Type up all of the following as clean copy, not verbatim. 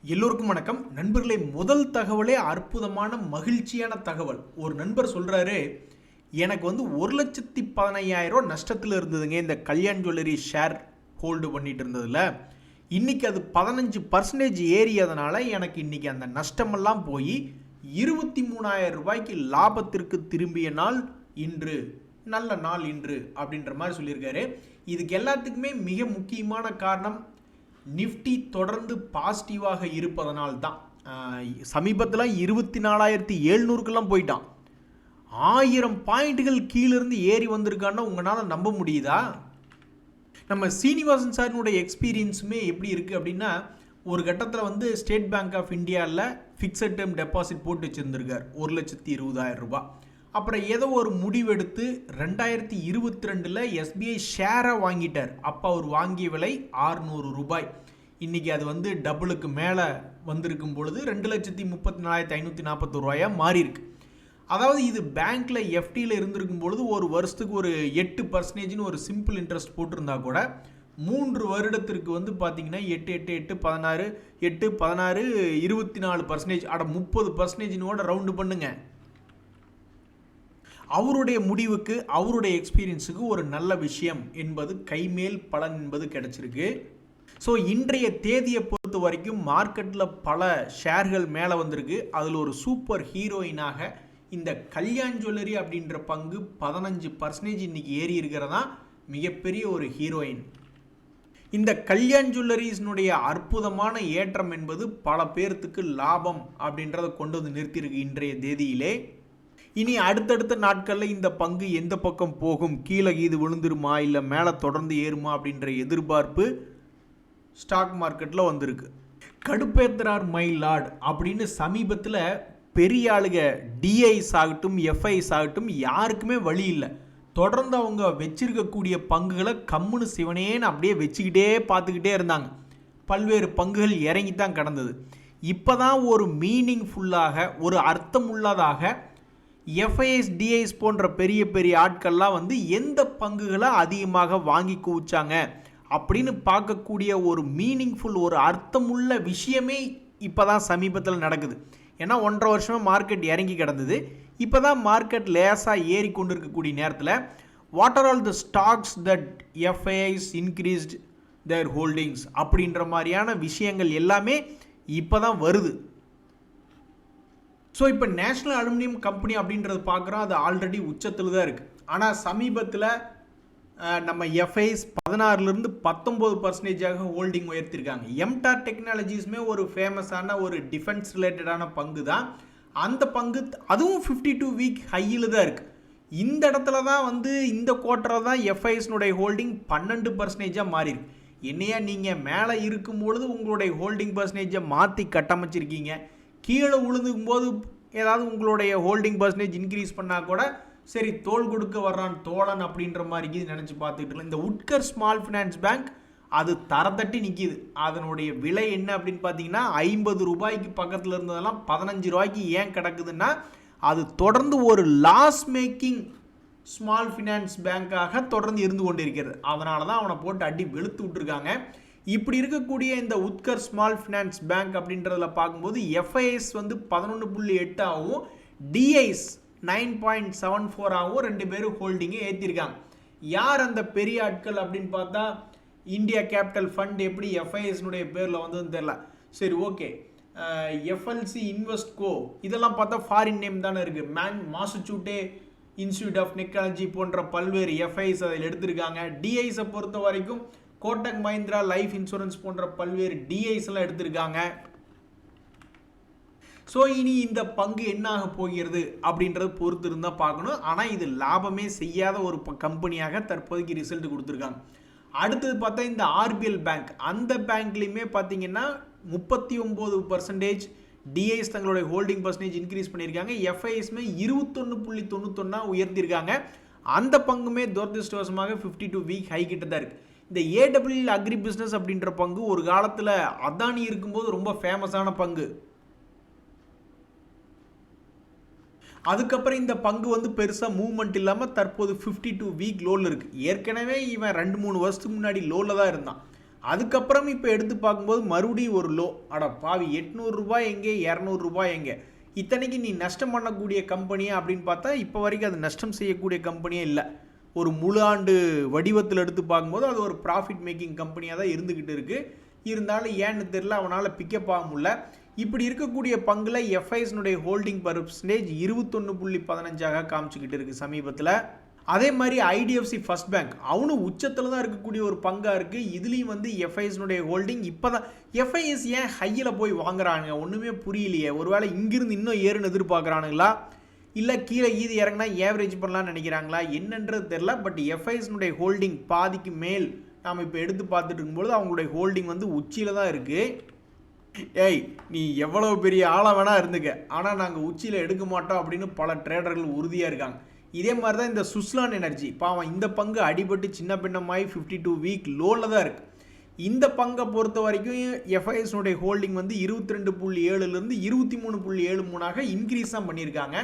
எல்லோருக்கும் வணக்கம் நண்பர்களே. முதல் தகவலே அற்புதமான மகிழ்ச்சியான தகவல். ஒரு நண்பர் சொல்றாரு, எனக்கு 1,15,000 நஷ்டத்தில் இருந்ததுங்க இந்த கல்யாண் ஜுவல்லரி ஷேர் ஹோல்டு பண்ணிட்டு இருந்ததுல. இன்னைக்கு அது 15% ஏறியதனால எனக்கு இன்னைக்கு அந்த நஷ்டமெல்லாம் போய் 23,000 ரூபாய்க்கு லாபத்திற்கு திரும்பிய நாள் இன்று, நல்ல நாள் இன்று அப்படின்ற மாதிரி சொல்லியிருக்காரு. இதுக்கு எல்லாத்துக்குமே மிக முக்கியமான காரணம் நிஃப்டி தொடர்ந்து பாசிட்டிவாக இருப்பதனால் தான். சமீபத்தில் 24,700க்கெல்லாம் போயிட்டான். 1000 பாயிண்ட்டுகள் கீழிருந்து ஏறி வந்திருக்கான்னா உங்களால் நம்ப முடியுதா? நம்ம சீனிவாசன் சாரினுடைய எக்ஸ்பீரியன்ஸுமே எப்படி இருக்குது அப்படின்னா, ஒரு கட்டத்தில் ஸ்டேட் பேங்க் ஆஃப் இந்தியாவில் ஃபிக்ஸட் டேர்ம் டெபாசிட் போட்டு வச்சுருந்துருக்கார் 1,20,000 ரூபா. அப்புறம் ஏதோ ஒரு முடிவெடுத்து 2022 எஸ்பிஐ ஷேராக வாங்கிட்டார். அப்போ அவர் வாங்கிய விலை 600 ரூபாய். இன்றைக்கி அது டபுளுக்கு மேலே வந்திருக்கும் பொழுது 2,34,541 ரூபாயாக மாறி இருக்கு. அதாவது இது பேங்க்கில் எஃப்டியில் இருந்திருக்கும் பொழுது ஒரு வருஷத்துக்கு ஒரு 8% ஒரு சிம்பிள் இன்ட்ரெஸ்ட் போட்டிருந்தா கூட 3 வருடத்திற்கு பார்த்தீங்கன்னா 8 8 8 16 8 16 24%. அட 30%னோட ரவுண்டு பண்ணுங்க. அவருடைய முடிவுக்கு, அவருடைய எக்ஸ்பீரியன்ஸுக்கு ஒரு நல்ல விஷயம் என்பது, கைமேல் பலன் என்பது கிடைச்சிருக்கு. ஸோ இன்றைய தேதியை பொறுத்த வரைக்கும் மார்க்கெட்டில் பல ஷேர்கள் மேலே வந்திருக்கு. அதில் ஒரு சூப்பர் ஹீரோயினாக இந்த கல்யாண் ஜுவல்லரி அப்படின்ற பங்கு 15% இன்னைக்கு ஏறி இருக்கிறதா மிகப்பெரிய ஒரு ஹீரோயின். இந்த கல்யாண் ஜுவல்லரிஸ்னுடைய அற்புதமான ஏற்றம் என்பது பல பேர்த்துக்கு லாபம் அப்படின்றத கொண்டு வந்து நிறுத்தியிருக்கு இன்றைய தேதியிலே. இனி அடுத்தடுத்த நாட்களில் இந்த பங்கு எந்த பக்கம் போகும், கீழே இது விழுந்துருமா இல்லை மேலே தொடர்ந்து ஏறுமா அப்படின்ற எதிர்பார்ப்பு ஸ்டாக் மார்க்கெட்டில் வந்திருக்கு. கடுப்பேத்துறார் மை லார்ட் அப்படின்னு சமீபத்தில் பெரிய ஆளுக டிஐஸ் ஆகட்டும் எஃப்ஐஸ் ஆகட்டும் யாருக்குமே வழி இல்லை. தொடர்ந்து அவங்க வச்சிருக்கக்கூடிய பங்குகளை கம்முன்னு சிவனேன்னு அப்படியே வச்சுக்கிட்டே பார்த்துக்கிட்டே இருந்தாங்க. பல்வேறு பங்குகள் இறங்கி தான் கிடந்தது. இப்போ தான் ஒரு மீனிங்ஃபுல்லாக, ஒரு அர்த்தம் உள்ளதாக எஃப்ஐஎஸ் டிஐஸ் போன்ற பெரிய பெரிய ஆட்கள்லாம் எந்த பங்குகளை அதிகமாக வாங்கி குவிச்சாங்க அப்படின்னு பார்க்கக்கூடிய ஒரு மீனிங்ஃபுல், ஒரு அர்த்தமுள்ள விஷயமே இப்போ தான் சமீபத்தில் நடக்குது. ஏன்னா 1.5 வருஷமாக மார்க்கெட் இறங்கி கிடந்தது. இப்போ தான் மார்க்கெட் லேசாக ஏறி கொண்டு இருக்கக்கூடிய நேரத்தில் what are all the stocks that FIIs increased their holdings அப்படின்ற மாதிரியான விஷயங்கள் எல்லாமே இப்போ தான் வருது. ஸோ இப்போ நேஷ்னல் அலுமினியம் கம்பெனி அப்படின்றது பார்க்குறோம், அது ஆல்ரெடி உச்சத்தில் தான் இருக்குது. ஆனால் சமீபத்தில் நம்ம எஃப்ஐஸ் 16லேருந்து 19% ஹோல்டிங் உயர்த்திருக்காங்க. எம்டார் டெக்னாலஜிஸுமே ஒரு ஃபேமஸான ஒரு டிஃபென்ஸ் ரிலேட்டடான பங்கு தான். அந்த பங்கு அதுவும் 52 வீக் ஹையில் தான் இருக்குது. இந்த இடத்துல தான் இந்த குவார்ட்டரில் தான் எஃப்ஐஎஸ்னுடைய ஹோல்டிங் 12% மாறி இருக்கு. என்னையா நீங்கள் மேலே இருக்கும்பொழுது உங்களுடைய ஹோல்டிங் பர்சன்டேஜை மாற்றி கட்டமைச்சிருக்கீங்க, கீழே விழுந்துக்கும் போது ஏதாவது உங்களுடைய ஹோல்டிங் பர்சன்டேஜ் இன்க்ரீஸ் பண்ணால் கூட சரி தோல் கொடுக்க வர்றான் தோழன் அப்படின்ற மாதிரி நினச்சி பார்த்துக்கிட்டு இருக்கலாம். இந்த உட்கர் ஸ்மால் ஃபினான்ஸ் பேங்க் அது தரத்தட்டி நிற்கிது. அதனுடைய விலை என்ன அப்படின்னு பார்த்தீங்கன்னா 50 ரூபாய்க்கு பக்கத்தில் இருந்ததெல்லாம் 15 ரூபாய்க்கு ஏன் கிடக்குதுன்னா, அது தொடர்ந்து ஒரு லாஸ் மேக்கிங் ஸ்மால் ஃபினான்ஸ் பேங்காக தொடர்ந்து இருந்து கொண்டிருக்கிறது. அதனால தான் அவனை போட்டு அடி வெளுத்து விட்டுருக்காங்க. இப்படி இருக்கக்கூடிய இந்த உட்கர் ஸ்மால் ஃபினான்ஸ் பேங்க் அப்படின்றதுல பார்க்கும்போது எஃப்ஐஎஸ் 11.8 ஆகவும் டிஐஸ் 9.74 ஆகவும் 2 பேரும் ஹோல்டிங்கை ஏற்றிருக்காங்க. யார் அந்த பெரிய ஆட்கள் அப்படின்னு பார்த்தா, இந்தியா கேபிட்டல் ஃபண்ட் எப்படி எஃப்ஐஎஸ்னுடைய பேரில் வந்ததுன்னு தெரியல. சரி ஓகே, எஃப்எல்சி இன்வெஸ்ட்கோ இதெல்லாம் பார்த்தா ஃபாரின் நேம் தானே இருக்குது. மாசச்சூட்டே இன்ஸ்டியூட் ஆஃப் டெக்னாலஜி போன்ற பல்வேறு எஃப்ஐஎஸ் அதில் எடுத்திருக்காங்க. டிஐஸை பொறுத்த வரைக்கும் கோட்டக் மஹிந்திரா லைஃப் இன்சூரன்ஸ் போன்ற பல்வேறு டிஐஸ் எல்லாம் எடுத்திருக்காங்க. ஸோ இனி இந்த பங்கு என்ன ஆக போகிறது அப்படின்றது பொறுத்து இருந்தால் பார்க்கணும். ஆனால் இது லாபமே செய்யாத ஒரு கம்பெனியாக தற்போதைக்கு ரிசல்ட் கொடுத்துருக்காங்க. அடுத்தது பார்த்தா இந்த ஆர்பிஎல் பேங்க், அந்த பேங்க்லேயுமே பார்த்தீங்கன்னா 39% டிஐஸ் தங்களுடைய ஹோல்டிங் பர்சன்டேஜ் இன்க்ரீஸ் பண்ணியிருக்காங்க. எஃப்ஐஎஸ்மே 21.91 உயர்த்திருக்காங்க. அந்த பங்குமே துரதிருஷ்டவசமாக 52 வீக் ஹை கிட்ட தான் இருக்குது. இந்த ஏடபிள்யூஎல் அக்ரி பிஸ்னஸ் அப்படின்ற பங்கு ஒரு காலத்தில் அதானி இருக்கும்போது ரொம்ப ஃபேமஸான பங்கு. அதுக்கப்புறம் இந்த பங்கு பெருசாக மூவ்மெண்ட் இல்லாமல் தற்போது 52 வீக் லோவில் இருக்குது. ஏற்கனவே இவன் 2-3 வருஷத்துக்கு முன்னாடி லோவில் தான் இருந்தான். அதுக்கப்புறம் இப்போ எடுத்து பார்க்கும்போது மறுபடியும் ஒரு லோ. அட பாவி, 800 ரூபாய் எங்கே, 200 ரூபாய் எங்கே? இத்தனைக்கு நீ நஷ்டம் பண்ணக்கூடிய கம்பெனியா அப்படின்னு பார்த்தா இப்போ வரைக்கும் அது நஷ்டம் செய்யக்கூடிய கம்பெனியே இல்லை. ஒரு முழு ஆண்டு வடிவத்தில் எடுத்து பார்க்கும்போது அது ஒரு ப்ராஃபிட் மேக்கிங் கம்பெனியாக தான் இருந்துக்கிட்டு இருக்குது. இருந்தாலும் ஏன்னு தெரியல, அவனால் பிக்கப் ஆக முடியல. இப்படி இருக்கக்கூடிய பங்கில் எஃப்ஐஸ்னுடைய ஹோல்டிங் பர்சன்டேஜ் 21.15 காமிச்சிக்கிட்டு இருக்குது சமீபத்தில். அதே மாதிரி ஐடிஎஃப்சி ஃபர்ஸ்ட் பேங்க் அவனும் உச்சத்தில் தான் இருக்கக்கூடிய ஒரு பங்காக இருக்குது. இதுலேயும் வந்து எஃப்ஐஸ்னுடைய ஹோல்டிங் இப்போ தான். எஃப்ஐஎஸ் ஏன் ஹையில் போய் வாங்குறானுங்க ஒன்றுமே புரியலையே. ஒருவேளை இங்கிருந்து இன்னும் ஏறுன்னு எதிர்பார்க்குறானுங்களா, இல்லை கீழே ஈது இறங்கினா ஏவரேஜ் பண்ணலான்னு நினைக்கிறாங்களா என்னன்றது தெரில. பட் எஃப்ஐஸ்னுடைய ஹோல்டிங் பாதிக்கு மேல் நாம் இப்போ எடுத்து பார்த்துட்டு இருக்கும்போது அவங்களுடைய ஹோல்டிங் வந்து உச்சியில் தான் இருக்குது. ஏய், நீ எவ்வளோ பெரிய ஆளாக வேணால் இருந்துக்க, ஆனால் நாங்கள் உச்சியில் எடுக்க மாட்டோம் அப்படின்னு பல ட்ரேடர்கள் உறுதியாக இருக்காங்க. இதே மாதிரி தான் இந்த சுஸ்லான் எனர்ஜி பாவம், இந்த பங்கு அடிபட்டு சின்ன பின்னமாகி 52 வீக் லோவில் தான் இருக்குது. இந்த பங்கை பொறுத்த வரைக்கும் எஃப்ஐஎஸ்னுடைய ஹோல்டிங் வந்து 22.7லேருந்து 23.73 இன்க்ரீஸ் தான் பண்ணியிருக்காங்க.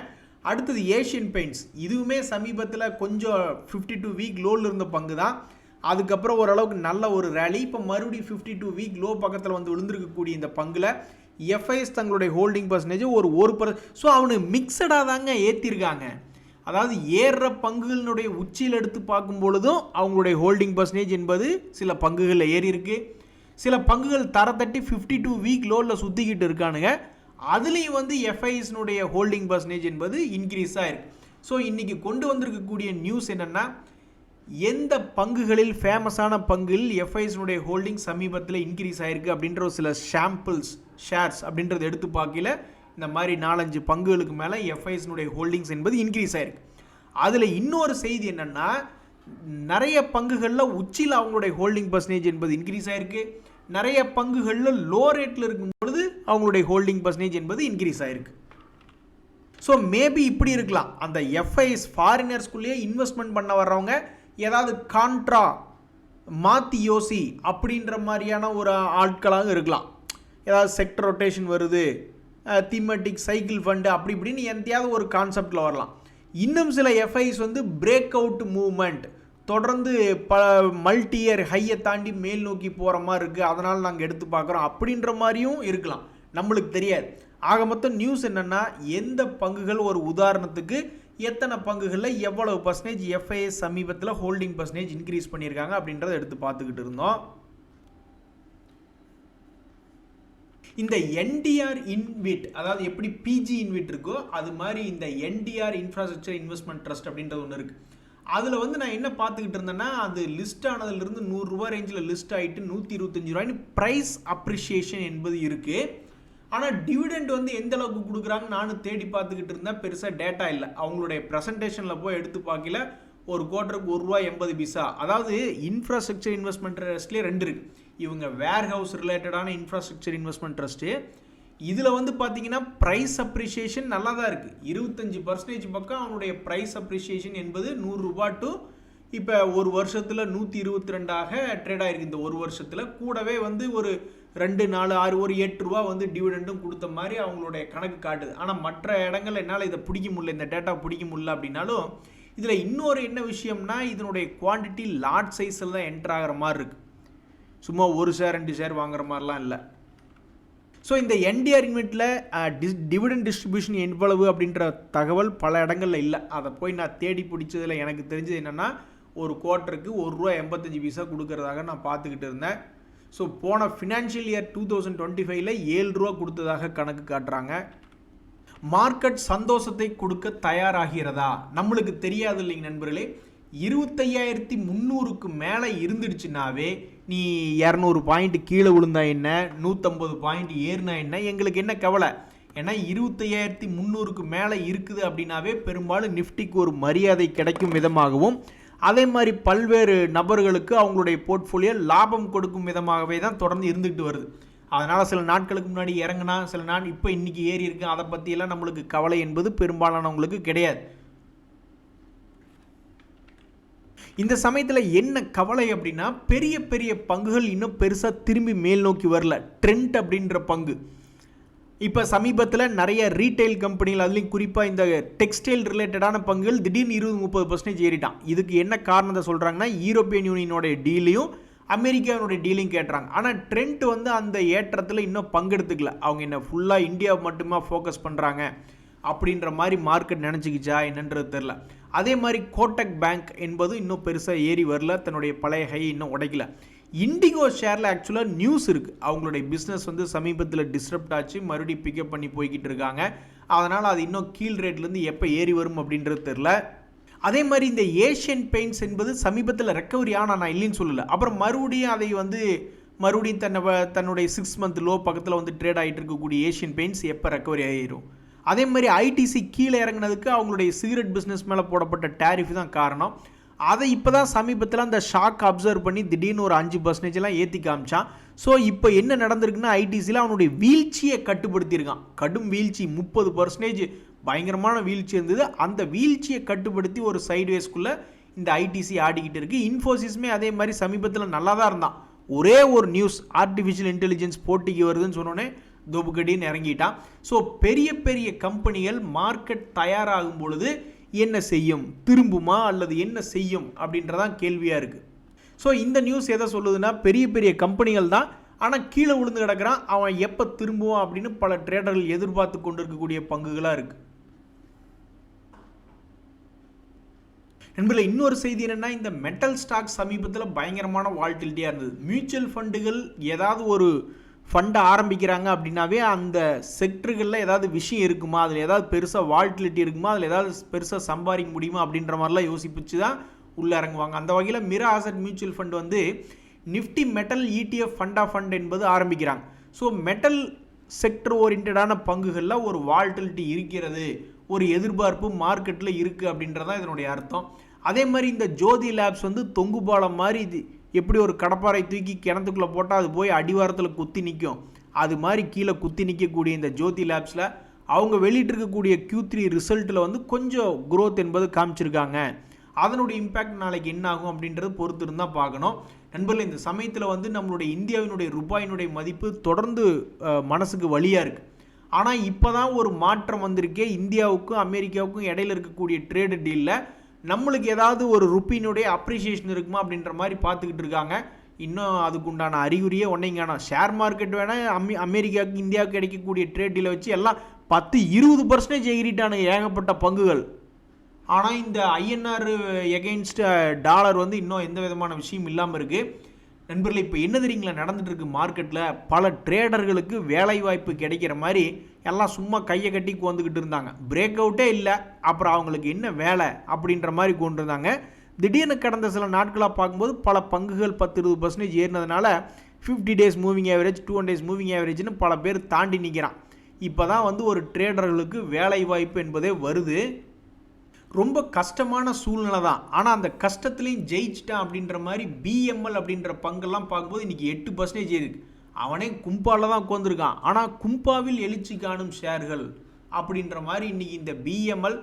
அடுத்தது ஏஷியன் பெயிண்ட்ஸ், இதுவுமே சமீபத்தில் கொஞ்சம் 52 வீக் லோவில் இருந்த பங்கு தான். அதுக்கப்புறம் ஓரளவுக்கு நல்ல ஒரு ரேலி. இப்போ மறுபடியும் 52 வீக் லோ பக்கத்தில் வந்து விழுந்திருக்கக்கூடிய இந்த பங்கில் எஃப்ஐஎஸ் தங்களுடைய ஹோல்டிங் பர்சன்டேஜ் ஒரு ஸோ அவனுக்கு மிக்சடாக தாங்க ஏற்றிருக்காங்க. அதாவது ஏறுற பங்குகளினுடைய உச்சியில் எடுத்து பார்க்கும் பொழுதும் அவங்களுடைய ஹோல்டிங் பர்சன்டேஜ் என்பது சில பங்குகளில் ஏறி இருக்கு, சில பங்குகள் தரத்தட்டி 52 வீக் லோவில் சுற்றிக்கிட்டு இருக்கானுங்க. அதுலேயும் வந்து எஃப்ஐஎஸ்னுடைய ஹோல்டிங் பர்சன்டேஜ் என்பது இன்க்ரீஸ் ஆகிருக்கு. ஸோ இன்றைக்கி கொண்டு வந்திருக்கக்கூடிய நியூஸ் என்னென்னா, எந்த பங்குகளில் ஃபேமஸான பங்குகளில் எஃப்ஐஎஸ்னுடைய ஹோல்டிங் சமீபத்தில் இன்க்ரீஸ் ஆகிருக்கு அப்படின்ற ஒரு சில ஷாம்பிள்ஸ் ஷேர்ஸ் அப்படின்றத எடுத்து பார்க்கல இந்த மாதிரி 4-5 பங்குகளுக்கு மேலே எஃப்ஐஎஸ்னுடைய ஹோல்டிங்ஸ் என்பது இன்க்ரீஸ் ஆகிருக்கு. அதில் இன்னொரு செய்தி என்னென்னா, நிறைய பங்குகளில் உச்சியில் அவங்களுடைய ஹோல்டிங் பர்சன்டேஜ் என்பது இன்க்ரீஸ் ஆகிருக்கு, நிறைய பங்குகளில் லோ ரேட்டில் இருக்கும் பொழுது அவங்களுடைய ஹோல்டிங் பர்சன்டேஜ் என்பது இன்க்ரீஸ் ஆகிருக்கு. ஸோ மேபி இப்படி இருக்கலாம், அந்த எஃப்ஐஎஸ் ஃபாரினர்ஸ்குள்ளேயே இன்வெஸ்ட்மெண்ட் பண்ண வர்றவங்க ஏதாவது கான்ட்ரா மாற்றி யோசி அப்படின்ற மாதிரியான ஒரு ஆட்களாக இருக்கலாம். ஏதாவது செக்டர் ரொட்டேஷன் வருது, தீமெட்டிக் சைக்கிள் ஃபண்டு அப்படி இப்படின்னு எந்தையாவது ஒரு கான்செப்டில் வரலாம். இன்னும் சில எஃப்ஐஸ் வந்து பிரேக் அவுட் மூவ்மெண்ட் தொடர்ந்து மல்டி இயர் ஹையை தாண்டி மேல் நோக்கி போகிற மாதிரி இருக்குது, அதனால் நாங்கள் எடுத்து பார்க்குறோம் அப்படின்ற மாதிரியும் இருக்கலாம், நம்மளுக்கு தெரியாது. ஆக மொத்தம் நியூஸ் என்னென்னா, எந்த பங்குகள் ஒரு உதாரணத்துக்கு எத்தனை பங்குகளில் எவ்வளவு பர்சன்டேஜ் எஃப்ஐஎஸ் சமீபத்தில் ஹோல்டிங் பர்சன்டேஜ் இன்க்ரீஸ் பண்ணியிருக்காங்க அப்படின்றத எடுத்து பார்த்துக்கிட்டு இருந்தோம். இந்த என்டிஆர் இன்விட், அதாவது எப்படி பிஜி இன்விட் இருக்கோ அது மாதிரி இந்த என்டிஆர் இன்ஃப்ராஸ்ட்ரக்சர் இன்வெஸ்ட்மெண்ட் ட்ரஸ்ட் அப்படின்றது ஒன்று இருக்குது. அதில் வந்து நான் என்ன பார்த்துக்கிட்டு இருந்தேன்னா, அது லிஸ்ட் ஆனதுலேருந்து 100 ரூபா ரேஞ்சில் லிஸ்ட் ஆகிட்டு 125 ரூபாய்னு ப்ரைஸ் அப்ரிஷியேஷன் என்பது இருக்குது. ஆனால் டிவிடெண்ட் வந்து எந்த அளவுக்கு கொடுக்குறாங்க நானும் தேடி பார்த்துக்கிட்டு இருந்தேன், பெருசாக டேட்டா இல்லை. அவங்களுடைய ப்ரெசன்டேஷனில் போய் எடுத்து பார்க்கல, ஒரு குவார்ட்டருக்கு ₹1.80. அதாவது இன்ஃப்ராஸ்ட்ரக்சர் இன்வெஸ்ட்மெண்ட் ட்ரஸ்ட்லேயே 2 இருக்குது. இவங்க வேர் ஹவுஸ் ரிலேட்டடான இன்ஃப்ராஸ்ட்ரக்சர் இன்வெஸ்ட்மெண்ட் ட்ரஸ்ட்டு. இதில் வந்து பார்த்தீங்கன்னா ப்ரைஸ் அப்ரிஷியேஷன் நல்லா தான் இருக்குது, 25% பக்கம் அவனுடைய ப்ரைஸ் அப்ரிஷியேஷன் என்பது 100 ரூபா டு இப்போ ஒரு வருஷத்தில் 122 ட்ரேட் ஆகிருக்கு. இந்த ஒரு வருஷத்தில் கூடவே வந்து ஒரு 2, 4, 6, ஒரு 8 ரூபா வந்து டிவிடெண்டும் கொடுத்த மாதிரி அவங்களுடைய கணக்கு காட்டுது. ஆனால் மற்ற இடங்கள் என்னால் இதை பிடிக்க முடியல, இந்த டேட்டா பிடிக்க முடியல. அப்படின்னாலும் இதில் இன்னொரு என்ன விஷயம்னா, இதனுடைய குவான்டிட்டி லார்ஜ் சைஸில் தான் என்டர் ஆகிற மாதிரி இருக்குது, சும்மா 1 ஷேர் 2 ஷேர் வாங்குற மாதிரிலாம் இல்லை. ஸோ இந்த என்டிஆர் இன்வெட்டில் டிவிடெண்ட் டிஸ்ட்ரிபியூஷன் எவ்வளவு அப்படின்ற தகவல் பல இடங்களில் இல்லை. அதை போய் நான் தேடி பிடிச்சதில் எனக்கு தெரிஞ்சது என்னென்னா, ஒரு குவார்ட்டருக்கு ₹1.85 கொடுக்கறதாக நான் பார்த்துக்கிட்டு இருந்தேன். ஸோ போன ஃபினான்ஷியல் இயர் 2025ல் ₹7 கொடுத்ததாக கணக்கு காட்டுறாங்க. மார்க்கெட் சந்தோஷத்தை கொடுக்க தயாராகிறதா நம்மளுக்கு தெரியாது இல்லைங்க நண்பர்களே. 25,300க்கு மேலே இருந்துடுச்சுனாவே நீ 200 பாயிண்ட் கீழே விழுந்தா என்ன, 150 பாயிண்ட் ஏறினா என்ன, எங்களுக்கு என்ன கவலை. ஏன்னா 25,300க்கு மேலே இருக்குது அப்படின்னாவே பெரும்பாலும் நிஃப்டிக்கு ஒரு மரியாதை கிடைக்கும் விதமாகவும், அதே மாதிரி பல்வேறு நபர்களுக்கு அவங்களுடைய போர்ட்ஃபோலியோ லாபம் கொடுக்கும் விதமாகவே தான் தொடர்ந்து இருந்துகிட்டு வருது. அதனால் சில நாட்களுக்கு முன்னாடி இறங்கினா சில நாள் இப்போ இன்றைக்கி ஏறி இருக்கு, அதை பற்றியெல்லாம் நம்மளுக்கு கவலை என்பது பெரும்பாலானவங்களுக்கு கிடையாது. இந்த சமயத்தில் என்ன கவலை அப்படின்னா, பெரிய பெரிய பங்குகள் இன்னும் பெருசாக திரும்பி மேல் நோக்கி வரல. ட்ரெண்ட் அப்படின்ற பங்கு இப்போ சமீபத்தில் நிறைய ரீட்டைல் கம்பெனிகள், அதுலேயும் குறிப்பாக இந்த டெக்ஸ்டைல் ரிலேட்டடான பங்குகள் திடீர்னு 20-30% ஏறிட்டான். இதுக்கு என்ன காரணத்தை சொல்கிறாங்கன்னா, யூரோப்பியன் யூனியனோட டீலையும் அமெரிக்காவினுடைய டீலிங் கேட்டுறாங்க. ஆனால் ட்ரெண்ட் வந்து அந்த ஏற்றத்தில் இன்னும் பங்கெடுத்துக்கல. அவங்க என்ன ஃபுல்லாக இந்தியாவை மட்டுமா ஃபோக்கஸ் பண்ணுறாங்க அப்படின்ற மாதிரி மார்க்கெட் நினச்சிக்கிச்சா என்னன்றது தெரில. அதே மாதிரி கோட்டக் பேங்க் என்பது இன்னும் பெருசாக ஏறி வரல, தன்னுடைய பழைய ஹை இன்னும் உடைக்கல. இண்டிகோ ஷேரில் ஆக்சுவலாக நியூஸ் இருக்குது, அவங்களுடைய பிஸ்னஸ் வந்து சமீபத்தில் டிஸ்டர்ப்ட் ஆச்சு, மறுபடியும் பிக்கப் பண்ணி போய்கிட்டு இருக்காங்க. அதனால் அது இன்னும் கீழ் ரேட்லேருந்து எப்போ ஏறி வரும் அப்படின்றது தெரில. அதே மாதிரி இந்த ஏஷியன் பெயிண்ட்ஸ் என்பது சமீபத்தில் ரெக்கவரி ஆனால் நான் இல்லைன்னு சொல்லலை. அப்புறம் மறுபடியும் அதை வந்து மறுபடியும் தன்னுடைய 6 மந்த் லோ பக்கத்தில் வந்து ட்ரேட் ஆகிட்டு இருக்கக்கூடிய ஏஷியன் பெயிண்ட்ஸ் எப்போ ரெக்கவரி ஆகிடும். அதே மாதிரி ஐடிசி கீழே இறங்கினதுக்கு அவங்களுடைய சிகரெட் பிஸ்னஸ் மேலே போடப்பட்ட டேரிஃப் தான் காரணம். அதை இப்போ தான் சமீபத்தில் அந்த ஷாக் அப்சர்வ் பண்ணி திடீர்னு ஒரு 5% ஏற்றி காமிச்சான். ஸோ இப்போ என்ன நடந்திருக்குன்னா ஐடிசியில் அவனுடைய வீழ்ச்சியை கட்டுப்படுத்தியிருக்கான். கடும் வீழ்ச்சி 30% பயங்கரமான வீழ்ச்சி இருந்தது. அந்த வீழ்ச்சியை கட்டுப்படுத்தி ஒரு சைட்வேஸ்க்குள்ளே இந்த ஐடிசி ஆடிக்கிட்டு இருக்குது. இன்ஃபோசிஸுமே அதே மாதிரி சமீபத்தில் நல்லா தான் இருந்தான். ஒரே ஒரு நியூஸ் ஆர்டிஃபிஷியல் இன்டெலிஜென்ஸ் போட்டிக்கு வருதுன்னு சொன்னோன்னே தொபுக்கடின்னு இறங்கிட்டான். ஸோ பெரிய பெரிய கம்பெனிகள் மார்க்கெட் தயாராகும் பொழுது என்ன செய்யும், திரும்புமா அல்லது என்ன செய்யும் அப்படின்றதான் கேள்வியாக இருக்குது. ஸோ இந்த நியூஸ் எதை சொல்லுதுன்னா பெரிய பெரிய கம்பெனிகள் தான், ஆனால் கீழே விழுந்து கிடக்கிறான், அவன் எப்போ திரும்புவான் அப்படின்னு பல ட்ரேடர்கள் எதிர்பார்த்து கொண்டு இருக்கக்கூடிய பங்குகளாக இருக்குது. நண்பர்களே, இன்னொரு செய்தி என்னென்னா இந்த மெட்டல் ஸ்டாக் சமீபத்தில் பயங்கரமான வால்டிலிட்டியாக இருந்தது. மியூச்சுவல் ஃபண்டுகள் ஏதாவது ஒரு ஃபண்டை ஆரம்பிக்கிறாங்க அப்படின்னாவே அந்த செக்டர்களில் ஏதாவது விஷயம் இருக்குமா, அதில் ஏதாவது பெருசாக வால்டிலிட்டி இருக்குமா, அதில் ஏதாவது பெருசாக சம்பாதிக்க முடியுமா அப்படின்ற மாதிரிலாம் யோசிப்பிச்சு தான் உள்ளே இறங்குவாங்க. அந்த வகையில் மிரா அசட் மியூச்சுவல் ஃபண்ட் வந்து நிஃப்டி மெட்டல் இடிஎஃப் ஃபண்ட் என்பது ஆரம்பிக்கிறாங்க. ஸோ மெட்டல் செக்டர் ஓரியன்டான பங்குகளில் ஒரு வால்டிலிட்டி இருக்கிறது, ஒரு எதிர்பார்ப்பு மார்க்கெட்டில் இருக்குது அப்படின்றதான் இதனுடைய அர்த்தம். அதே மாதிரி இந்த ஜோதி லேப்ஸ் வந்து தொங்கு பாலம் மாதிரி இது எப்படி ஒரு கடப்பாறை தூக்கி கிணத்துக்குள்ளே போட்டால் அது போய் அடிவாரத்தில் குத்தி நிற்கும், அது மாதிரி கீழே குத்தி நிற்கக்கூடிய இந்த ஜோதி லேப்ஸில் அவங்க வெளியிட்டிருக்கக்கூடிய Q3 ரிசல்ட்டில் வந்து கொஞ்சம் growth என்பது காமிச்சிருக்காங்க. அதனுடைய இம்பேக்ட் நாளைக்கு என்ன ஆகும் அப்படின்றது பொறுத்து இருந்தால் பார்க்கணும். நண்பர்கள், இந்த சமயத்தில் வந்து நம்மளுடைய இந்தியாவினுடைய ரூபாயினுடைய மதிப்பு தொடர்ந்து மனசுக்கு வலியாக இருக்குது. ஆனால் இப்போ தான் ஒரு மாற்றம் வந்திருக்கே. இந்தியாவுக்கும் அமெரிக்காவுக்கும் இடையில இருக்கக்கூடிய ட்ரேடு டீலில் நம்மளுக்கு ஏதாவது ஒரு ருப்பினுடைய அப்ரிசியேஷன் இருக்குமா அப்படின்ற மாதிரி பார்த்துக்கிட்டு இருக்காங்க. இன்னும் அதுக்குண்டான அறிகுறியே ஒன்றையும் காணும். ஷேர் மார்க்கெட் வேணால் அமெரிக்காவுக்கு இந்தியாவுக்கு கிடைக்கக்கூடிய ட்ரேட் டீலை வச்சு எல்லாம் 10-20% எகிரிட்டானுங்க ஏகப்பட்ட பங்குகள். ஆனால் இந்த ஐஎன்ஆர் எகெயின்ஸ்ட் டாலர் வந்து இன்னும் எந்த விதமான விஷயம் இல்லாமல் இருக்குது. நண்பர்களே, இப்போ என்ன தெரியுங்களா நடந்துட்டு இருக்கு மார்க்கெட்டில், பல ட்ரேடர்களுக்கு வேலை வாய்ப்பு கிடைக்கிற மாதிரி எல்லாம் சும்மா கையை கட்டி கொண்டுக்கிட்டு இருந்தாங்க. பிரேக் அவுட்டே இல்லை, அப்புறம் அவங்களுக்கு என்ன வேலை அப்படின்ற மாதிரி கொண்டு இருந்தாங்க. திடீர்னு கடந்த சில நாட்களாக பார்க்கும்போது பல பங்குகள் 10-20% ஏறினதுனால 50 days moving average 200 days moving ஆவரேஜ்னு பல பேர் தாண்டி நிற்கிறான். இப்போ தான் வந்து ஒரு ட்ரேடர்களுக்கு வேலை வாய்ப்பு என்பதே வருது. ரொம்ப கஷ்டமான சூழ்நிலை தான், ஆனால் அந்த கஷ்டத்துலேயும் ஜெயிச்சிட்டான் அப்படின்ற மாதிரி பிஎம்எல் அப்படின்ற பங்கெல்லாம் பார்க்கும்போது இன்றைக்கி 8% இருக்குது. அவனே கும்பாவில் தான் உட்காந்துருக்கான், ஆனால் கும்பாவில் எழுச்சி காணும் ஷேர்கள் அப்படின்ற மாதிரி இன்றைக்கி இந்த பிஎம்எல்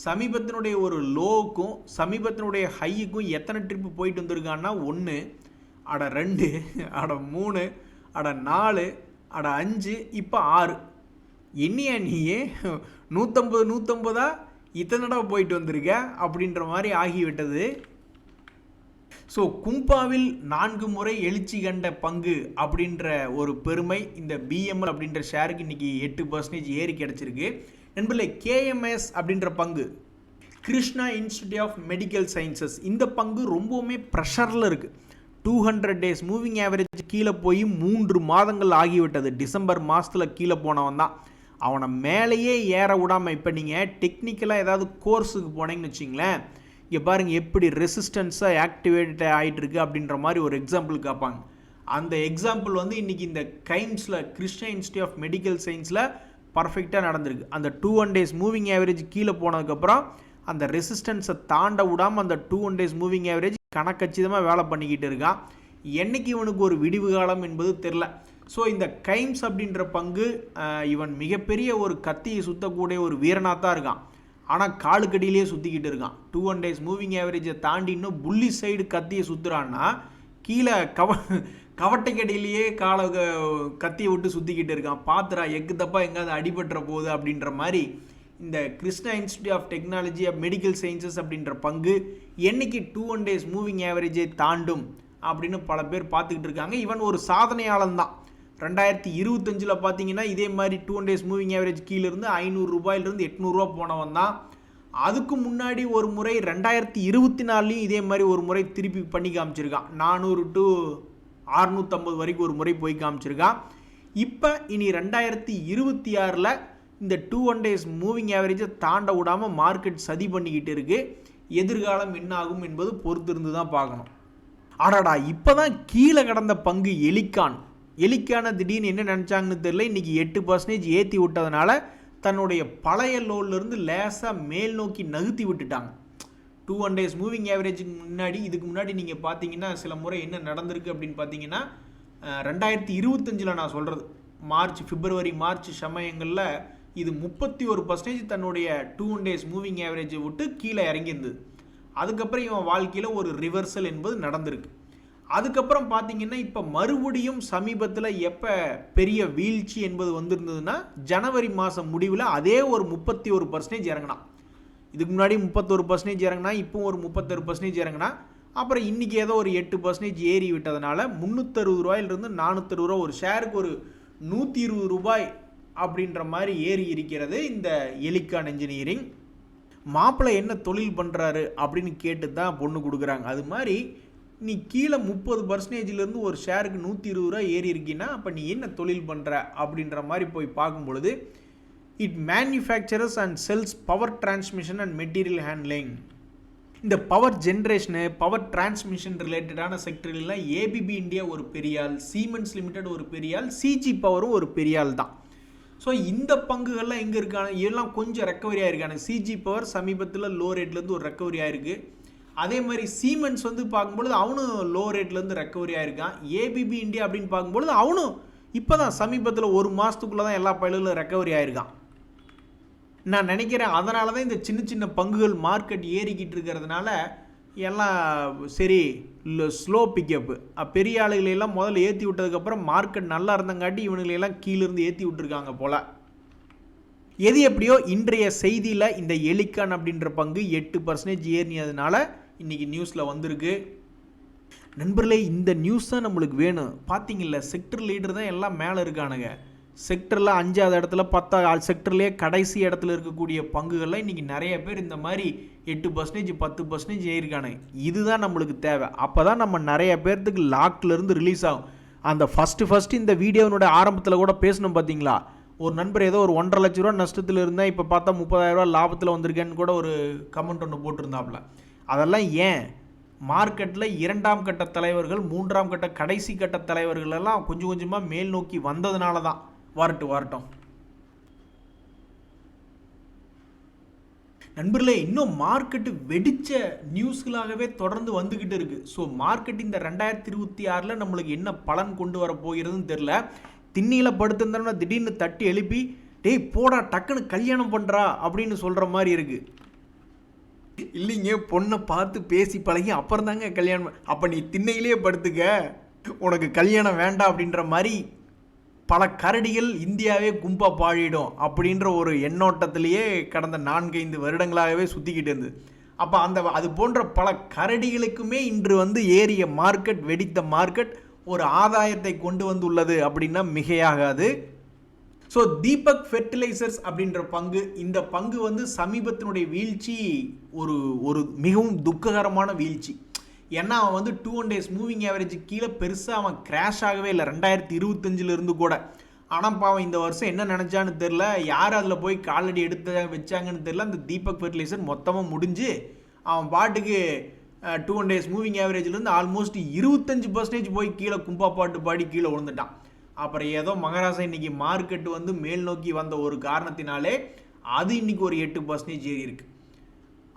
சமீபத்தினுடைய ஒரு லோவுக்கும் சமீபத்தினுடைய ஹையுக்கும் எத்தனை ட்ரிப்பு போயிட்டு வந்திருக்கான்னா 1, அட 2, அட 3, அட 4, அட 5, இப்போ 6. என்னையா நீயே 150 இத்தனை தடவை போயிட்டு வந்திருக்க அப்படின்ற மாதிரி ஆகிவிட்டது. ஸோ கும்பாவில் 4 முறை எழுச்சி கண்ட பங்கு அப்படின்ற ஒரு பெருமை இந்த பிஎம்எல் அப்படின்ற ஷேருக்கு இன்றைக்கி 8% ஏறி கிடச்சிருக்கு. நண்பர்களே, கேஎம்எஸ் அப்படின்ற பங்கு, Krishna institute of medical sciences, இந்த பங்கு ரொம்பவுமே ப்ரெஷரில் இருக்குது. 200 டேஸ் மூவிங் ஆவரேஜ் கீழே போய் 3 மாதங்கள் ஆகிவிட்டது. டிசம்பர் மாதத்தில் கீழே போனவன் தான், அவனை மேலேயே ஏற விடாமல். இப்போ நீங்கள் டெக்னிக்கலாக ஏதாவது கோர்ஸுக்கு போனீங்கன்னு வச்சிங்களேன், இங்கே பாருங்கள் எப்படி ரெசிஸ்டன்ஸாக ஆக்டிவேட் ஆகிட்டு இருக்கு அப்படின்ற மாதிரி ஒரு எக்ஸாம்பிள் கேட்பாங்க. அந்த எக்ஸாம்பிள் வந்து இன்றைக்கி இந்த கைம்ஸில் கிருஷ்ணா இன்ஸ்டியூட் ஆஃப் மெடிக்கல் சயின்ஸில் பர்ஃபெக்டாக நடந்திருக்கு. அந்த 200 டேஸ் மூவிங் ஆவரேஜ் கீழே போனதுக்கப்புறம் அந்த ரெசிஸ்டன்ஸை தாண்ட விடாமல் அந்த 200 டேஸ் மூவிங் ஆவரேஜ் கணக்கச்சிதமாக வேலை பண்ணிக்கிட்டு இருக்கான். என்றைக்கு இவனுக்கு ஒரு விடிவு காலம் என்பது தெரில. ஸோ இந்த கைம்ஸ் அப்படின்ற பங்கு இவன் மிகப்பெரிய ஒரு கத்தியை சுற்றக்கூடிய ஒரு வீரனாக தான் இருக்கான், ஆனால் காலுக்கடியிலே சுற்றிக்கிட்டு இருக்கான். 200 டேஸ் மூவிங் ஆவரேஜை தாண்டி இன்னும் புள்ளி சைடு கத்தியை சுற்றுறான்னா கீழே கவட்டைக்கடியிலேயே கத்தியை விட்டு சுற்றிக்கிட்டு இருக்கான். பாத்திரா எக்கு தப்பா எங்காவது அடிபட்டுற போகுது அப்படின்ற மாதிரி இந்த Krishna institute of technology of medical sciences அப்படின்ற பங்கு என்னைக்கு 200 டேஸ் மூவிங் ஆவரேஜை தாண்டும் அப்படின்னு பல பேர் பார்த்துக்கிட்டு இருக்காங்க. இவன் ஒரு சாதனையாளன் தான். 2025 பார்த்தீங்கன்னா இதே மாதிரி 2 days மூவிங் ஆவரேஜ் கீழிருந்து 500 ரூபாயிலிருந்து 800 ரூபா போனவன் தான். அதுக்கு முன்னாடி ஒரு முறை 2024 இதே மாதிரி ஒரு முறை திருப்பி பண்ணி காமிச்சிருக்கான். 400 to 650 வரைக்கும் ஒரு முறை போய் காமிச்சிருக்கான். இப்போ இனி 2026 இந்த 2 days மூவிங் ஆவரேஜை தாண்ட விடாமல் மார்க்கெட் சதி பண்ணிக்கிட்டு இருக்கு. எதிர்காலம் என்ன ஆகும் என்பது பொறுத்திருந்து தான் பார்க்கணும். ஆடாடா இப்போ தான் கீழே கடந்த பங்கு எலிக்கான திடீர்னு என்ன நினச்சாங்கன்னு தெரியல. இன்றைக்கி 8% ஏற்றி விட்டதுனால தன்னுடைய பழைய லோன்லேருந்து லேசாக மேல் நோக்கி நகர்த்தி விட்டுட்டாங்க. 2 days மூவிங் ஆவரேஜுக்கு இதுக்கு முன்னாடி நீங்கள் பார்த்தீங்கன்னா சில முறை என்ன நடந்திருக்கு அப்படின்னு பார்த்தீங்கன்னா 2025 நான் சொல்கிறது பிப்ரவரி மார்ச் சமயங்களில் இது 31% தன்னுடைய 2 days மூவிங் ஆவரேஜை விட்டு கீழே இறங்கியிருந்தது. அதுக்கப்புறம் இவன் வாழ்க்கையில் ஒரு ரிவர்சல் என்பது நடந்திருக்கு. அதுக்கப்புறம் பார்த்தீங்கன்னா இப்போ மறுபடியும் சமீபத்தில் எப்போ பெரிய வீழ்ச்சி என்பது வந்திருந்ததுன்னா ஜனவரி மாதம் முடிவில் அதே ஒரு 31% இறங்கினான். இதுக்கு முன்னாடி 31% இறங்கினா இப்போ ஒரு 36% இறங்கினா அப்புறம் இன்றைக்கி ஏதோ ஒரு 8% ஏறி விட்டதுனால 360 ரூபாயிலிருந்து 460 ரூபா ஒரு ஷேருக்கு ஒரு 120 ரூபாய் அப்படின்ற மாதிரி ஏறி இருக்கிறது இந்த எலிக்கான் இன்ஜினியரிங். மாப்பிள்ளை என்ன தொழில் பண்ணுறாரு அப்படின்னு கேட்டு தான் பொண்ணு கொடுக்குறாங்க. அது மாதிரி நீ கீழே 30%லேருந்து ஒரு ஷேருக்கு 120 ரூபா ஏறி இருக்கீன்னா அப்போ நீ என்ன தொழில் பண்ணுற அப்படின்ற மாதிரி போய் பார்க்கும் பொழுது it manufacturers and sells power transmission and material handling. இந்த பவர் ஜென்ரேஷனு பவர் டிரான்ஸ்மிஷன் ரிலேட்டடான செக்டர்லாம் ஏபிபி இந்தியா ஒரு பெரிய ஆள், சீமென்ஸ் லிமிடெட் ஒரு பெரிய ஆள், சிஜி பவரும் ஒரு பெரிய ஆள் தான். ஸோ இந்த பங்குகள்லாம் எங்கே இருக்கான இதெல்லாம் கொஞ்சம் ரெக்கவரி ஆகிருக்கான. சிஜி பவர் சமீபத்தில் லோ ரேட்லேருந்து ஒரு ரெக்கவரி ஆகிருக்கு. அதே மாதிரி சீமென்ஸ் பார்க்கும்பொழுது அவனும் லோ ரேட்லேருந்து ரெக்கவரி ஆகிருக்கான். ஏபிபி இந்தியா அப்படின்னு பார்க்கும்பொழுது அவனும் இப்போ தான் சமீபத்தில் ஒரு மாதத்துக்குள்ளே தான் எல்லா பயிலும் ரெக்கவரி ஆகிருக்கான். நான் நினைக்கிறேன் அதனால தான் இந்த சின்ன சின்ன பங்குகள் மார்க்கெட் ஏறிக்கிட்டு இருக்கிறதுனால எல்லாம் சரி ஸ்லோ பிக்கப்பு. பெரிய ஆளுகளெல்லாம் முதல்ல ஏற்றி விட்டதுக்கப்புறம் மார்க்கெட் நல்லா இருந்தங்காட்டி இவனுங்களெல்லாம் கீழிருந்து ஏற்றி விட்டுருக்காங்க போல். எது எப்படியோ இன்றைய செய்தியில் இந்த எலிக்கான் அப்படின்ற பங்கு 8% ஏறினதுனால இன்றைக்கி நியூஸில் வந்திருக்கு. நண்பர்களே இந்த நியூஸ் தான் நம்மளுக்கு வேணும். பார்த்தீங்கல்ல செக்டர் லீடர் தான் எல்லாம் மேலே இருக்கானுங்க. செக்டரில் 5வது இடத்துல 10வது செக்டர்லேயே கடைசி இடத்துல இருக்கக்கூடிய பங்குகளில் இன்றைக்கி நிறைய பேர் இந்த மாதிரி 8% 10% ஏறிக்கானுங்க. இதுதான் நம்மளுக்கு தேவை. அப்போ தான் நம்ம நிறைய பேர்த்துக்கு லாக்லேருந்து ரிலீஸ் ஆகும். அந்த ஃபஸ்ட்டு இந்த வீடியோனுடைய ஆரம்பத்தில் கூட பேசணும் பார்த்தீங்களா, ஒரு நண்பர் ஏதோ ஒரு 1.5 லட்ச ரூபா நஷ்டத்தில் இருந்தால் இப்போ பார்த்தா 30,000 ரூபா லாபத்தில் வந்திருக்கேன்னு கூட ஒரு கமெண்ட் ஒன்று போட்டிருந்தாப்புல. அதெல்லாம் ஏன் மார்க்கெட்டில் 2ஆம் கட்ட தலைவர்கள் 3ஆம் கட்ட கடைசி கட்ட தலைவர்கள் எல்லாம் கொஞ்சம் கொஞ்சமாக மேல் நோக்கி வந்ததுனால தான். வரட்டும் நண்பர்களே, இன்னும் மார்க்கெட்டு வெடிச்ச நியூஸ்களாகவே தொடர்ந்து வந்துக்கிட்டு இருக்குது. ஸோ மார்க்கெட் இந்த 2026 நம்மளுக்கு என்ன பலன் கொண்டு வர போகிறதுன்னு தெரில. திண்ணியில் படுத்திருந்தோம்னா திடீர்னு தட்டி எழுப்பி டேய் போடா டக்குன்னு கல்யாணம் பண்ணுறா அப்படின்னு சொல்கிற மாதிரி இருக்குது. இல்லைங்க, பொண்ணை பார்த்து பேசி பழகி அப்புறம் தாங்க கல்யாணம். அப்போ நீ திண்ணையிலே படுத்துக்க, உனக்கு கல்யாணம் வேண்டாம் அப்படின்ற மாதிரி பல கரடிகள் இந்தியாவே கும்பா பாடிடும் அப்படின்ற ஒரு எண்ணோட்டத்திலேயே கடந்த 4-5 வருடங்களாகவே சுற்றிக்கிட்டு இருந்தது. அப்போ அது போன்ற பல கரடிகளுக்குமே இன்று ஏறிய மார்க்கெட், வெடித்த மார்க்கெட் ஒரு ஆதாயத்தை கொண்டு வந்துள்ளது அப்படின்னா மிகையாகாது. ஸோ தீபக் ஃபெர்டிலைசர்ஸ் அப்படின்ற பங்கு, இந்த பங்கு சமீபத்தினுடைய வீழ்ச்சி ஒரு மிகவும் துக்ககரமான வீழ்ச்சி. ஏன்னா அவன் 2 days மூவிங் ஆவரேஜ் கீழே பெருசாக அவன் கிராஷ் ஆகவே இல்லை 2025 கூட. ஆனால் பாவம் இந்த வருஷம் என்ன நினச்சான்னு தெரில, யார் அதில் போய் காலடி எடுத்து வச்சாங்கன்னு தெரில. அந்த தீபக் ஃபெர்டிலைசர் மொத்தமாக முடிஞ்சு அவன் பாட்டுக்கு 2 days மூவிங் ஆவரேஜ்லேருந்து ஆல்மோஸ்ட் 25% போய் கீழே கும்பா பாட்டு பாடி கீழே விழுந்துட்டான். அப்புறம் ஏதோ மகராசா இன்னைக்கு மார்க்கெட்டு மேல் நோக்கி வந்த ஒரு காரணத்தினாலே அது இன்னைக்கு ஒரு 8% ஏறி இருக்கு.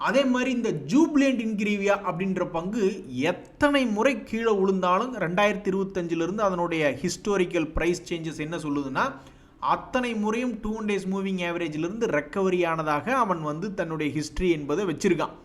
அதே மாதிரி இந்த ஜூப்லியன்ட் இன்கிரீவியா அப்படின்ற பங்கு எத்தனை முறை கீழே விழுந்தாலும் 2025 அதனுடைய ஹிஸ்டோரிக்கல் ப்ரைஸ் சேஞ்சஸ் என்ன சொல்லுதுன்னா அத்தனை முறையும் 2 days மூவிங் ஆவரேஜிலிருந்து ரெக்கவரி ஆனதாக அவன் தன்னுடைய ஹிஸ்ட்ரி என்பதை வச்சிருக்கான்.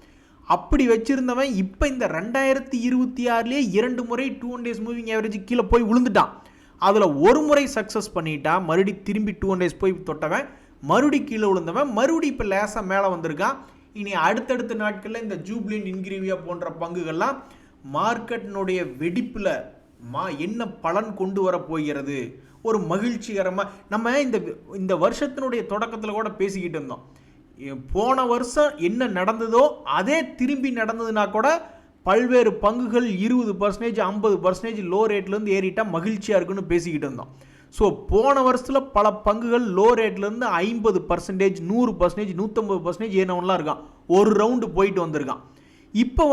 அப்படி வச்சிருந்தவன் இப்போ இந்த 2026 2 முறை 2 days மூவிங் ஆவரேஜ் கீழே போய் விழுந்துட்டான். அதில் ஒரு முறை சக்ஸஸ் பண்ணிட்டான், மறுபடி திரும்பி 2 days போய் தொட்டவன், மறுபடி கீழே விழுந்தவன், மறுபடி இப்போ லேசாக மேலே வந்திருக்கான். இனி அடுத்தடுத்த நாட்களில் இந்த ஜூப்லியன்ட் இன்கிரீவியா போன்ற பங்குகள்லாம் மார்க்கெட்டினுடைய வெடிப்பில் என்ன பலன் கொண்டு வர போகிறது, ஒரு மகிழ்ச்சிகரமாக நம்ம இந்த வருஷத்தினுடைய தொடக்கத்தில் கூட பேசிக்கிட்டு இருந்தோம். போன வருஷம் என்ன நடந்ததோ அதே திரும்பி நடந்ததுன்னா கூட பல்வேறு பங்குகள் 20%, 50% லோ ரேட்லேருந்து ஏறிட்டால் மகிழ்ச்சியாக இருக்குன்னு பேசிக்கிட்டு இருந்தோம். ஸோ போன வருஷத்தில் பல பங்குகள் லோ ரேட்லேருந்து 50%, 100%, 150% ஏறினவன்லாம் இருக்கான். ஒரு ரவுண்டு போயிட்டு வந்திருக்கான். இப்போ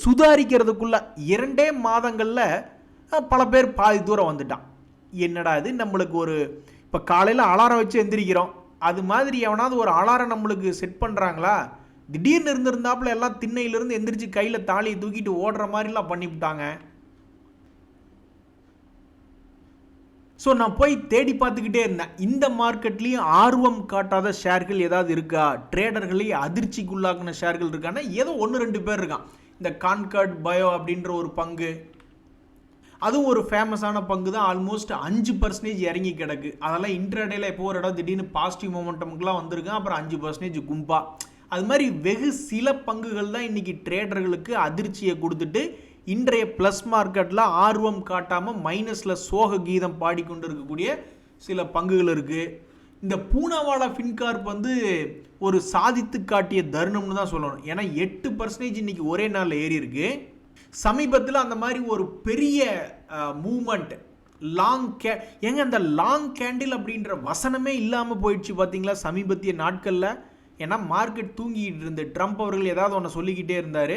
சுதாரிக்கிறதுக்குள்ள 2 மாதங்களில் பல பேர் பாதி தூரம் வந்துட்டான். என்னடா இது, நம்மளுக்கு இப்போ காலையில் அலாரம் வச்சு எந்திரிக்கிறோம், அது மாதிரி எவனாவது ஒரு அலாரம் நம்மளுக்கு செட் பண்ணுறாங்களா? திடீர்னு இருந்திருந்தாப்புல எல்லாம் திண்ணையிலிருந்து எந்திரிச்சு கையில் தாலியை தூக்கிட்டு ஓடுற மாதிரிலாம் பண்ணிவிட்டாங்க. ஸோ நான் போய் தேடி பார்த்துக்கிட்டே இருந்தேன். இந்த மார்க்கெட்லேயும் ஆர்வம் காட்டாத ஷேர்கள் ஏதாவது இருக்கா, ட்ரேடர்களை அதிர்ச்சிக்குள்ளாக்குன ஷேர்கள் இருக்கான்னா ஏதோ 1-2 பேர் இருக்கான். இந்த கான்கார்ட் பயோ அப்படின்ற ஒரு பங்கு, அதுவும் ஒரு ஃபேமஸான பங்கு தான். ஆல்மோஸ்ட் 5% இறங்கி கிடக்கு. அதெல்லாம் இன்ட்ராடேல எப்போ ஒரு இடம் திடீர்னு பாசிட்டிவ் மொமெண்டமுக்குலாம் வந்திருக்கேன், அப்புறம் 5% கும்பா. அது மாதிரி வெகு சில பங்குகள் தான் இன்றைக்கி ட்ரேடர்களுக்கு அதிர்ச்சியை கொடுத்துட்டு இன்றைய ப்ளஸ் மார்க்கெட்டில் ஆர்வம் காட்டாமல் மைனஸில் சோக கீதம் பாடிக்கொண்டு இருக்கக்கூடிய சில பங்குகள் இருக்குது. இந்த பூனாவாலா ஃபின்கார்ப் ஒரு சாதித்து காட்டிய தருணம்னு தான் சொல்லணும். ஏன்னா 8% இன்றைக்கி ஒரே நாளில் ஏறி இருக்கு. சமீபத்தில் அந்த மாதிரி ஒரு பெரிய மூமெண்ட் அந்த லாங் கேண்டில் அப்படின்ற வசனமே இல்லாமல் போயிடுச்சு பார்த்தீங்களா சமீபத்திய நாட்களில். ஏன்னா மார்க்கெட் தூங்கிட்டு இருந்து ட்ரம்ப் அவர்கள் ஏதாவது ஒன்று சொல்லிக்கிட்டே இருந்தார்.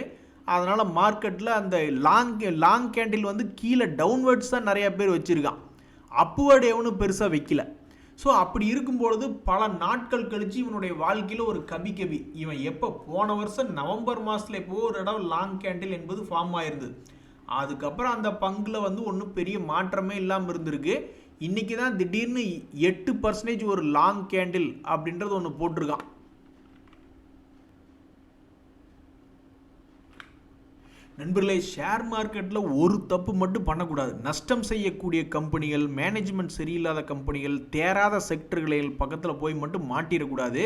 அதனால் மார்க்கெட்டில் அந்த லாங் கேண்டில் கீழே டவுன்வர்ட்ஸ் தான் நிறையா பேர் வச்சுருக்கான், அப்வர்டு எவனும் பெருசாக வைக்கல. ஸோ அப்படி இருக்கும்பொழுது பல நாட்கள் கழித்து இவனுடைய வாழ்க்கையில் ஒரு கவி இவன் எப்போ போன வருஷம் நவம்பர் மாதத்தில் எப்போ ஒரு இடம் லாங் கேண்டில் என்பது ஃபார்ம் ஆயிருந்தது. அதுக்கப்புறம் அந்த பங்கில் ஒன்றும் பெரிய மாற்றமே இல்லாமல் இருந்திருக்கு. இன்றைக்கி தான் திடீர்னு 8% ஒரு லாங் கேண்டில் அப்படின்றது ஒன்று போட்டிருக்கான். நண்பர்களே, ஷேர் மார்க்கெட்டில் ஒரு தப்பு மட்டும் பண்ணக்கூடாது. நஷ்டம் செய்யக்கூடிய கம்பெனிகள், மேனேஜ்மெண்ட் சரியில்லாத கம்பெனிகள், தேராத செக்டர்களில் பக்கத்தில் போய் மட்டும் மாட்டிடக்கூடாது.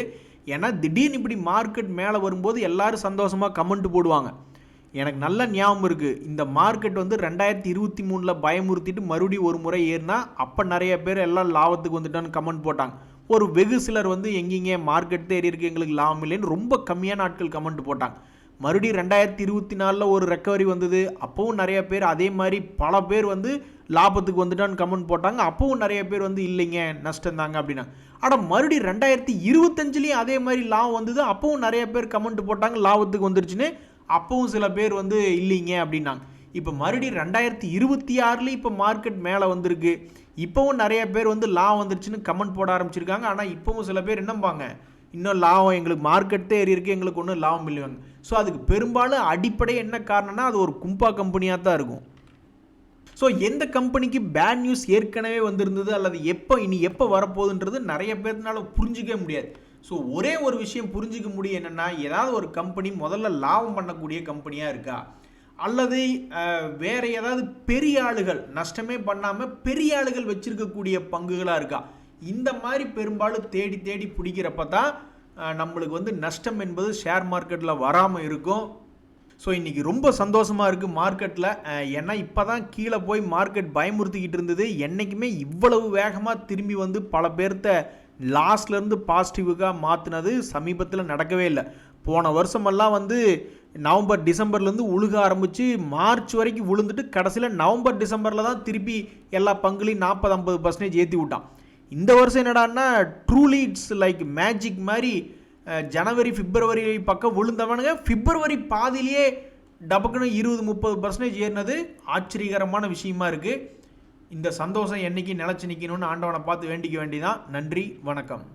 ஏன்னா திடீர்னு இப்படி மார்க்கெட் மேலே வரும்போது எல்லாரும் சந்தோஷமாக கமெண்ட் போடுவாங்க. எனக்கு நல்ல ஞாபகம் இருக்குது, இந்த மார்க்கெட் 2023 பயமுறுத்திட்டு மறுபடியும் ஒரு முறை ஏறினா அப்போ நிறைய பேர் எல்லாம் லாபத்துக்கு வந்துட்டான்னு கமெண்ட் போட்டாங்க. ஒரு வெகு சிலர் எங்கேங்க மார்க்கெட் ஏறி இருக்கு, எங்களுக்கு லாபம் இல்லைன்னு ரொம்ப கம்மியான ஆட்கள் கமெண்ட் போட்டாங்க. மறுபடியும் 2024 ஒரு ரெக்கவரி வந்தது. அப்போவும் நிறைய பேர் அதே மாதிரி பல பேர் லாபத்துக்கு வந்துட்டான்னு கமெண்ட் போட்டாங்க. அப்போவும் நிறைய பேர் இல்லைங்க நஷ்டம் தாங்க அப்படின்னா. ஆனால் மறுபடியும் 2025 அதே மாதிரி லாபம் வந்தது. அப்போவும் நிறைய பேர் கமெண்ட் போட்டாங்க லாபத்துக்கு வந்துருச்சுன்னு. அப்போவும் சில பேர் இல்லைங்க அப்படின்னாங்க. இப்போ மறுபடியும் 2026 இப்போ மார்க்கெட் மேலே வந்திருக்கு. இப்போவும் நிறைய பேர் லாபம் வந்துருச்சுன்னு கமெண்ட் போட ஆரம்பிச்சிருக்காங்க. ஆனால் இப்போவும் சில பேர் என்னம்பாங்க, இன்னும் லாபம் எங்களுக்கு மார்க்கெட்டே ஏறி இருக்குது, எங்களுக்கு ஒன்றும் லாபம் இல்லைவாங்க. ஸோ அதுக்கு பெரும்பாலும் அடிப்படை என்ன காரணம்னா அது ஒரு கும்பா கம்பெனியாக தான் இருக்கும். ஸோ எந்த கம்பெனிக்கு பேட் நியூஸ் ஏற்கனவே வந்திருந்தது அல்லது இனி எப்போ வரப்போகுதுன்றது நிறைய பேர்னால புரிஞ்சிக்கவே முடியாது. ஸோ ஒரே ஒரு விஷயம் புரிஞ்சிக்க முடியும், என்னென்னா ஏதாவது ஒரு கம்பெனி முதல்ல லாபம் பண்ணக்கூடிய கம்பெனியாக இருக்கா, அல்லது வேறு ஏதாவது பெரிய ஆளுகள் நஷ்டமே பண்ணாமல் பெரிய ஆளுகள் வச்சுருக்கக்கூடிய பங்குகளாக இருக்கா. இந்த மாதிரி பெரும்பாலும் தேடி தேடி பிடிக்கிறப்ப தான் நம்மளுக்கு நஷ்டம் என்பது ஷேர் மார்க்கெட்டில் வராமல் இருக்கும். ஸோ இன்றைக்கி ரொம்ப சந்தோஷமாக இருக்குது மார்க்கெட்டில். ஏன்னா இப்போ தான் கீழே போய் மார்க்கெட் பயமுறுத்திக்கிட்டு இருந்தது. என்றைக்குமே இவ்வளவு வேகமாக திரும்பி பல பேர்த்த லாஸ்ட்லேருந்து பாசிட்டிவுக்காக மாற்றினது சமீபத்தில் நடக்கவே இல்லை. போன வருஷமெல்லாம் நவம்பர் டிசம்பர்லேருந்து உழுக ஆரம்பித்து மார்ச் வரைக்கும் விழுந்துட்டு கடைசியில் நவம்பர் டிசம்பரில் தான் திருப்பி எல்லா பங்குலையும் 40-50% ஏற்றி விட்டான். இந்த வருஷம் என்னடான்னா ட்ரூலி இட்ஸ் லைக் மேஜிக் மாதிரி ஜனவரி பிப்ரவரி பக்கம் விழுந்தவனுங்க பிப்ரவரி பாதியிலேயே டபக்குன்னு 20-30% ஏறினது ஆச்சரியகரமான விஷயமா இருக்குது. இந்த சந்தோஷம் என்றைக்கு நிலச்சி நிற்கணும்னு ஆண்டவனை பார்த்து வேண்டிக்க வேண்டிதான். நன்றி, வணக்கம்.